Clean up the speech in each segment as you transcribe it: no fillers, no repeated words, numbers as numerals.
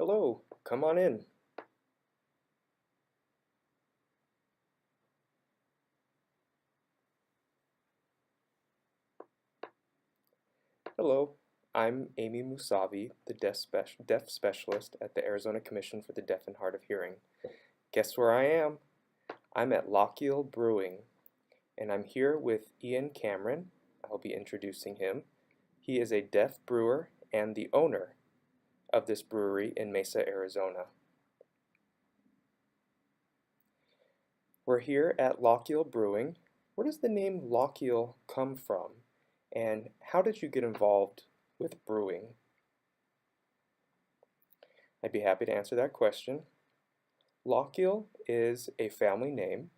Hello, come on in. Hello, I'm Aimee Musavi, the deaf specialist at the Arizona Commission for the Deaf and Hard of Hearing. Guess where I am? I'm at Lochiel Brewing, and I'm here with Ian Cameron. I'll be introducing him. He is a deaf brewer and the owner of this brewery in Mesa, Arizona. We're here at Lochiel Brewing. Where does the name Lochiel come from? And how did you get involved with brewing? I'd be happy to answer that question. Lochiel is a family name.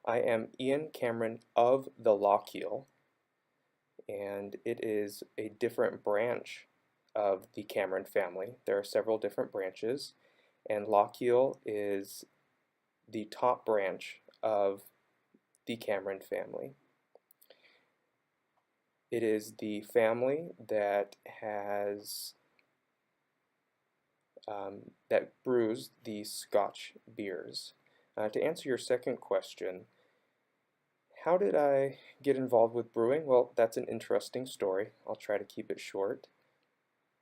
I am Ian Cameron of the Lochiel, and it is a different branch of the Cameron family. There are several different branches, and Lochiel is the top branch of the Cameron family. It is the family that that brews the Scotch beers. To answer your second question, how did I get involved with brewing? Well, that's an interesting story. I'll try to keep it short.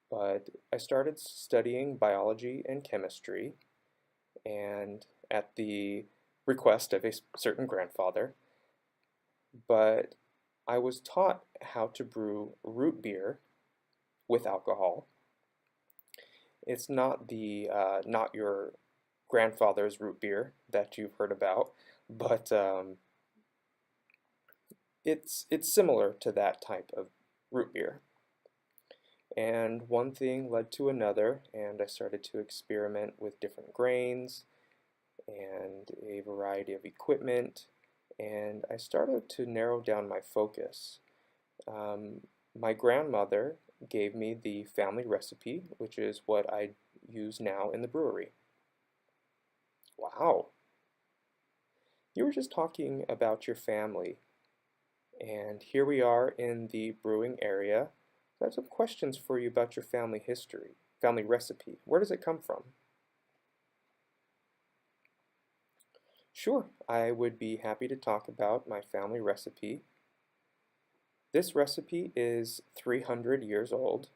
But I started studying biology and chemistry, and at the request of a certain grandfather, but I was taught how to brew root beer with alcohol. It's not not your grandfather's root beer that you've heard about, but it's similar to that type of root beer. And one thing led to another, and I started to experiment with different grains and a variety of equipment, and I started to narrow down my focus. My grandmother gave me the family recipe, which is what I use now in the brewery. Wow, you were just talking about your family, and here we are in the brewing area. I have some questions for you about your family history, family recipe. Where does it come from? Sure, I would be happy to talk about my family recipe. This recipe is 300 years old,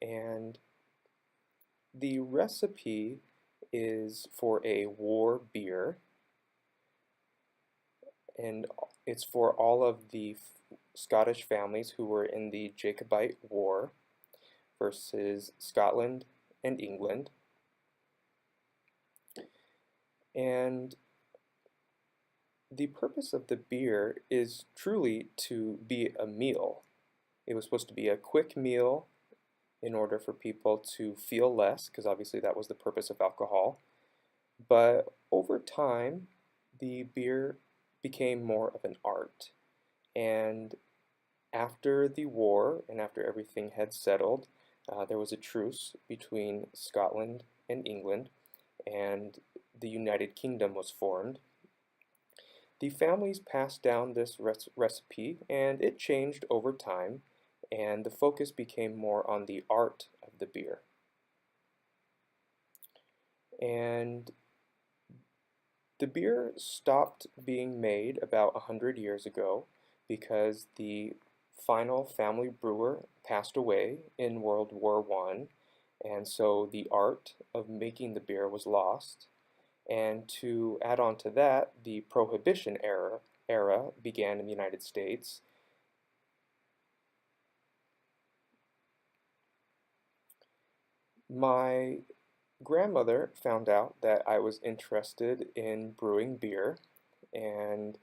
and the recipe is for a war beer, and it's for all of the Scottish families who were in the Jacobite War versus Scotland and England. And the purpose of the beer is truly to be a meal. It was supposed to be a quick meal in order for people to feel less, because obviously that was the purpose of alcohol. But over time, the beer became more of an art. And after the war and after everything had settled, there was a truce between Scotland and England, and the United Kingdom was formed. The families passed down this recipe, and it changed over time, and the focus became more on the art of the beer. And the beer stopped being made about 100 years ago because the final family brewer passed away in World War I, and so the art of making the beer was lost. And to add on to that, the Prohibition era began in the United States. My grandmother found out that I was interested in brewing beer, and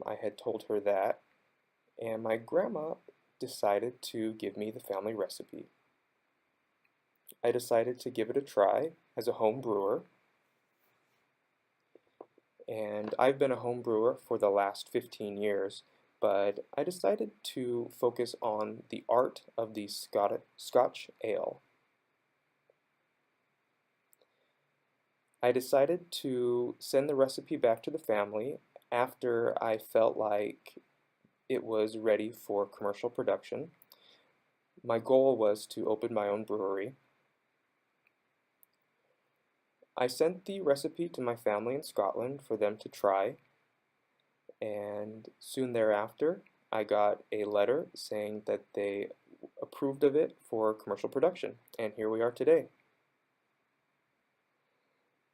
I had told her that, and my grandma decided to give me the family recipe. I decided to give it a try as a home brewer, and I've been a home brewer for the last 15 years, but I decided to focus on the art of the Scotch ale. I decided to send the recipe back to the family after I felt like it was ready for commercial production. my goal was to open my own brewery. I sent the recipe to my family in Scotland for them to try, and soon thereafter I got a letter saying that they approved of it for commercial production, and here we are today.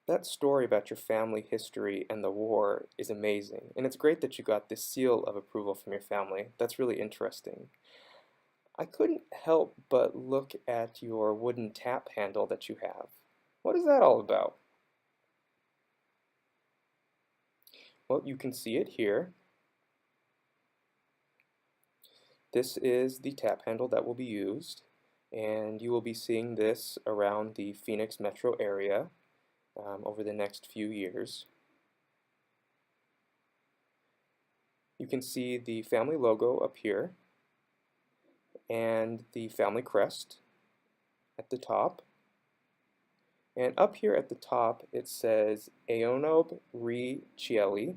That story about your family history and the war is amazing, and it's great that you got this seal of approval from your family. That's really interesting. I couldn't help but look at your wooden tap handle that you have. What is that all about? Well, you can see it here. This is the tap handle that will be used, and you will be seeing this around the Phoenix metro area over the next few years. You can see the family logo up here and the family crest at the top. And up here at the top it says Aonob Ri Chieli,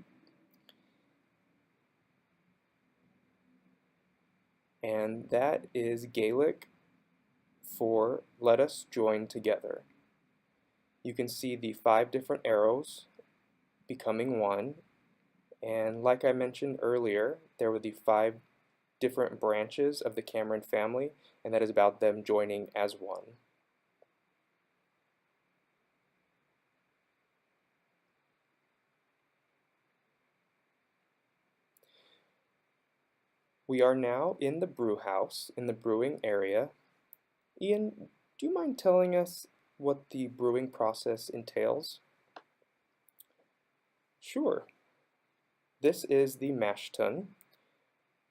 and that is Gaelic for let us join together. You can see the 5 different arrows becoming one, and like I mentioned earlier, there were the 5 different branches of the Cameron family, and that is about them joining as one. We are now in the brew house, in the brewing area. Ian, do you mind telling us what the brewing process entails? Sure. This is the mash tun.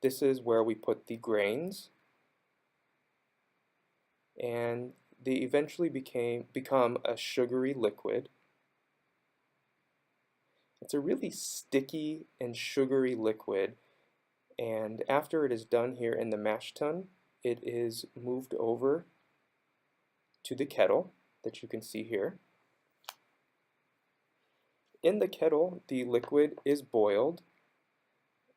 This is where we put the grains, and they eventually become a sugary liquid. It's a really sticky and sugary liquid, and after it is done here in the mash tun, it is moved over to the kettle that you can see here. In the kettle, the liquid is boiled,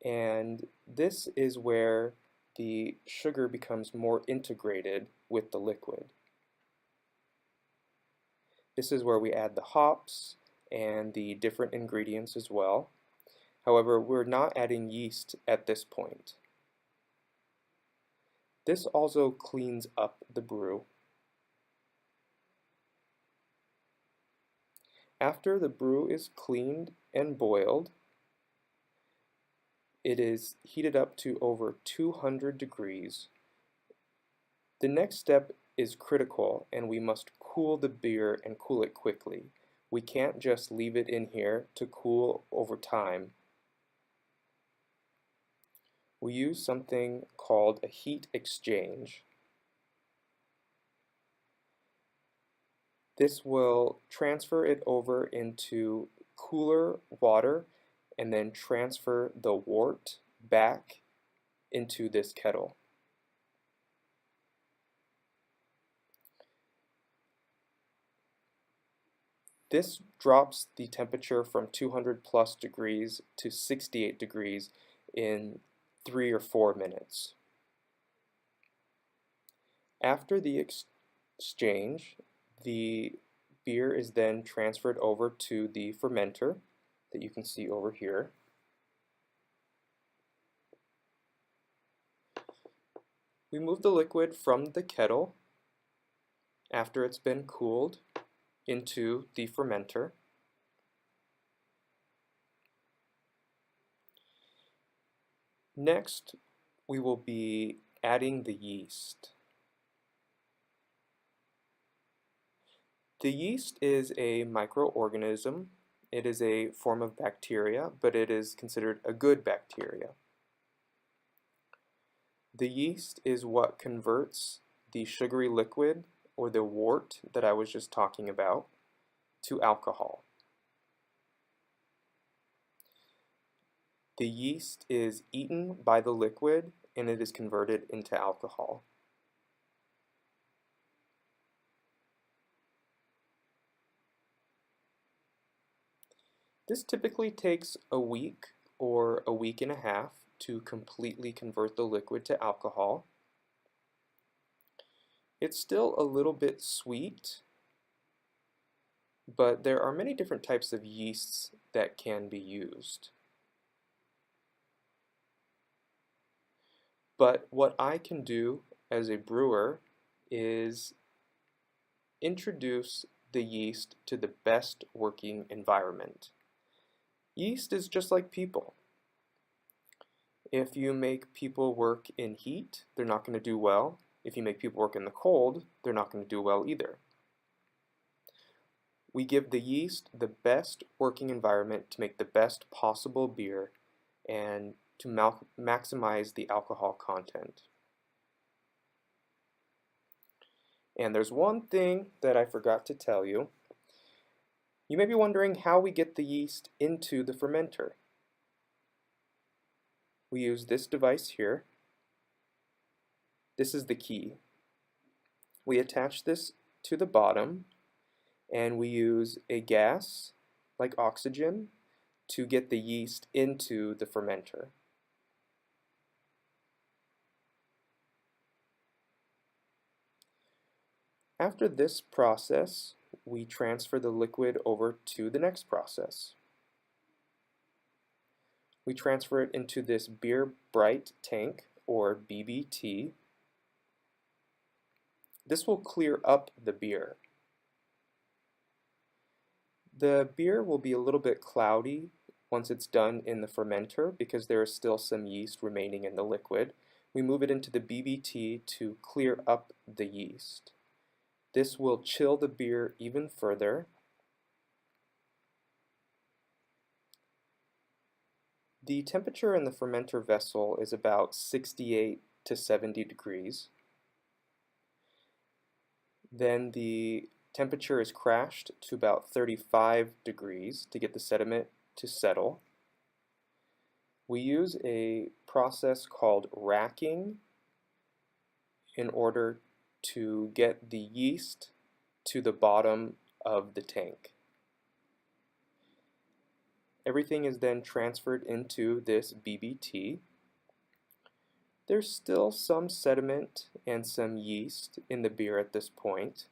and this is where the sugar becomes more integrated with the liquid. This is where we add the hops and the different ingredients as well. However, we're not adding yeast at this point. This also cleans up the brew. After the brew is cleaned and boiled, it is heated up to over 200 degrees. The next step is critical, and we must cool the beer and cool it quickly. We can't just leave it in here to cool over time. We use something called a heat exchange. This will transfer it over into cooler water and then transfer the wort back into this kettle. This drops the temperature from 200 plus degrees to 68 degrees in 3 or 4 minutes. After the exchange, the beer is then transferred over to the fermenter that you can see over here. We move the liquid from the kettle after it's been cooled into the fermenter. Next, we will be adding the yeast. The yeast is a microorganism. It is a form of bacteria, but it is considered a good bacteria. The yeast is what converts the sugary liquid, or the wort that I was just talking about, to alcohol. The yeast is eaten by the liquid and it is converted into alcohol. This typically takes a week or a week and a half to completely convert the liquid to alcohol. It's still a little bit sweet, but there are many different types of yeasts that can be used. But what I can do as a brewer is introduce the yeast to the best working environment. Yeast is just like people. If you make people work in heat, they're not going to do well. If you make people work in the cold, they're not going to do well either. We give the yeast the best working environment to make the best possible beer and to maximize the alcohol content. And there's one thing that I forgot to tell you. You may be wondering how we get the yeast into the fermenter. We use this device here. This is the key. We attach this to the bottom and we use a gas like oxygen to get the yeast into the fermenter. After this process, we transfer the liquid over to the next process. We transfer it into this beer bright tank, or BBT. This will clear up the beer. The beer will be a little bit cloudy once it's done in the fermenter because there is still some yeast remaining in the liquid. We move it into the BBT to clear up the yeast. This will chill the beer even further. The temperature in the fermenter vessel is about 68 to 70 degrees. Then the temperature is crashed to about 35 degrees to get the sediment to settle. We use a process called racking in order to get the yeast to the bottom of the tank. Everything is then transferred into this BBT. There's still some sediment and some yeast in the beer at this point.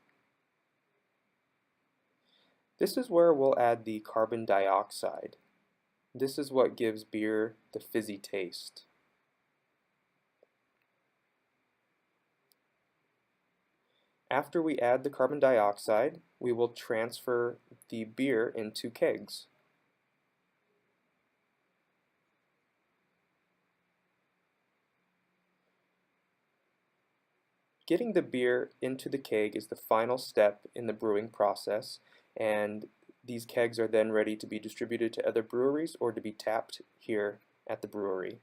This is where we'll add the carbon dioxide. This is what gives beer the fizzy taste. After we add the carbon dioxide, we will transfer the beer into kegs. Getting the beer into the keg is the final step in the brewing process, and these kegs are then ready to be distributed to other breweries or to be tapped here at the brewery.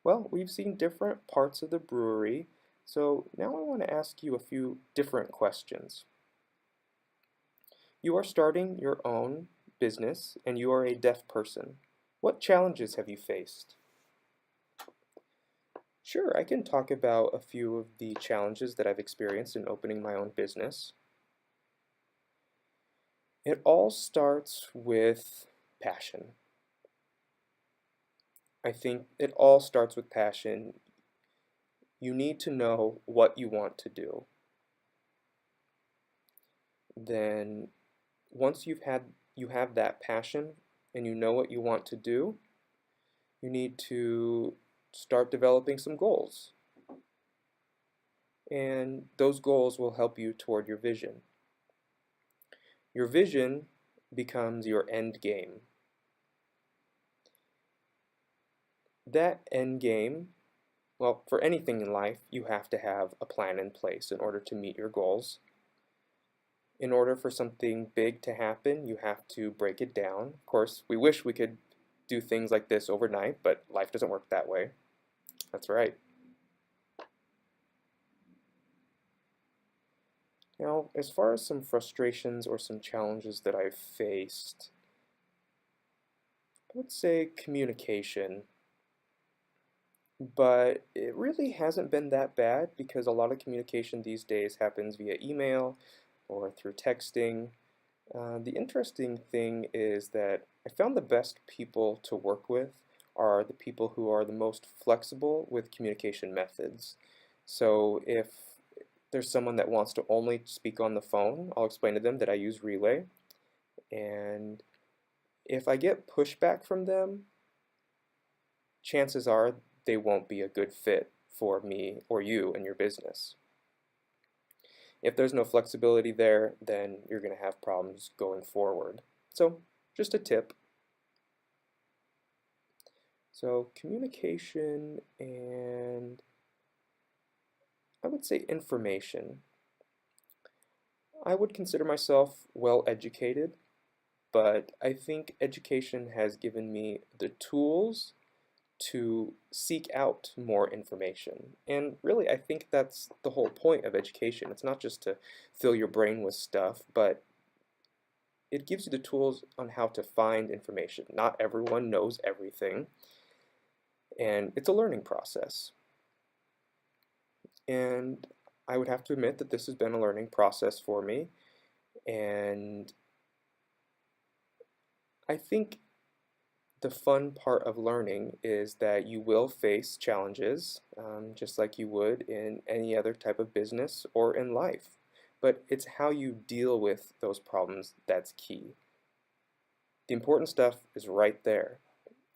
Well, we've seen different parts of the brewery, so now I want to ask you a few different questions. You are starting your own business and you are a deaf person. What challenges have you faced? Sure, I can talk about a few of the challenges that I've experienced in opening my own business. It all starts with passion. I think it all starts with passion. You need to know what you want to do. Then once you have that passion and you know what you want to do, you need to start developing some goals. And those goals will help you toward your vision. Your vision becomes your end game. That end game, well, for anything in life, you have to have a plan in place in order to meet your goals. In order for something big to happen, you have to break it down. Of course, we wish we could do things like this overnight, but life doesn't work that way. That's right. Now, as far as some frustrations or some challenges that I've faced, I would say communication. But it really hasn't been that bad because a lot of communication these days happens via email or through texting. The interesting thing is that I found the best people to work with are the people who are the most flexible with communication methods. So if there's someone that wants to only speak on the phone, I'll explain to them that I use Relay. And if I get pushback from them, chances are they won't be a good fit for me or you and your business. If there's no flexibility there, then you're going to have problems going forward. So just a tip. So communication and I would say information. I would consider myself well educated, but I think education has given me the tools to seek out more information. And really, I think that's the whole point of education. It's not just to fill your brain with stuff, but it gives you the tools on how to find information. Not everyone knows everything, and it's a learning process. And I would have to admit that this has been a learning process for me, and I think the fun part of learning is that you will face challenges, just like you would in any other type of business or in life. But it's how you deal with those problems that's key. The important stuff is right there.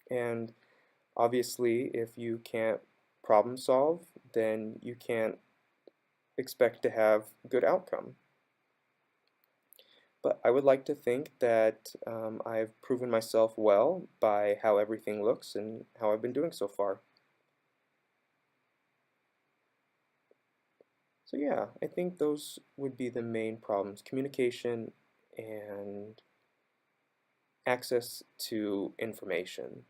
And obviously, if you can't problem solve, then you can't expect to have good outcome. But I would like to think that I've proven myself well by how everything looks and how I've been doing so far. So yeah, I think those would be the main problems: communication and access to information.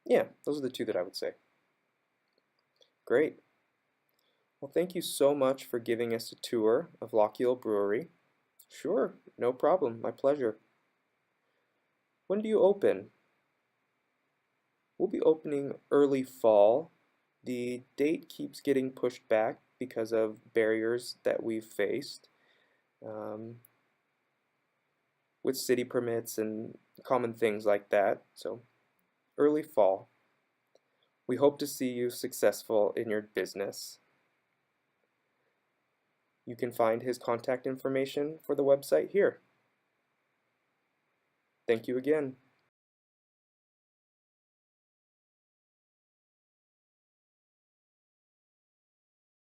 Yeah, those are the two that I would say. Great. Well, thank you so much for giving us a tour of Lochiel Brewery. Sure, no problem, my pleasure. When do you open? We'll be opening early fall. The date keeps getting pushed back because of barriers that we've faced um, with city permits and common things like that. So early fall. We hope to see you successful in your business. You can find his contact information for the website here. Thank you again.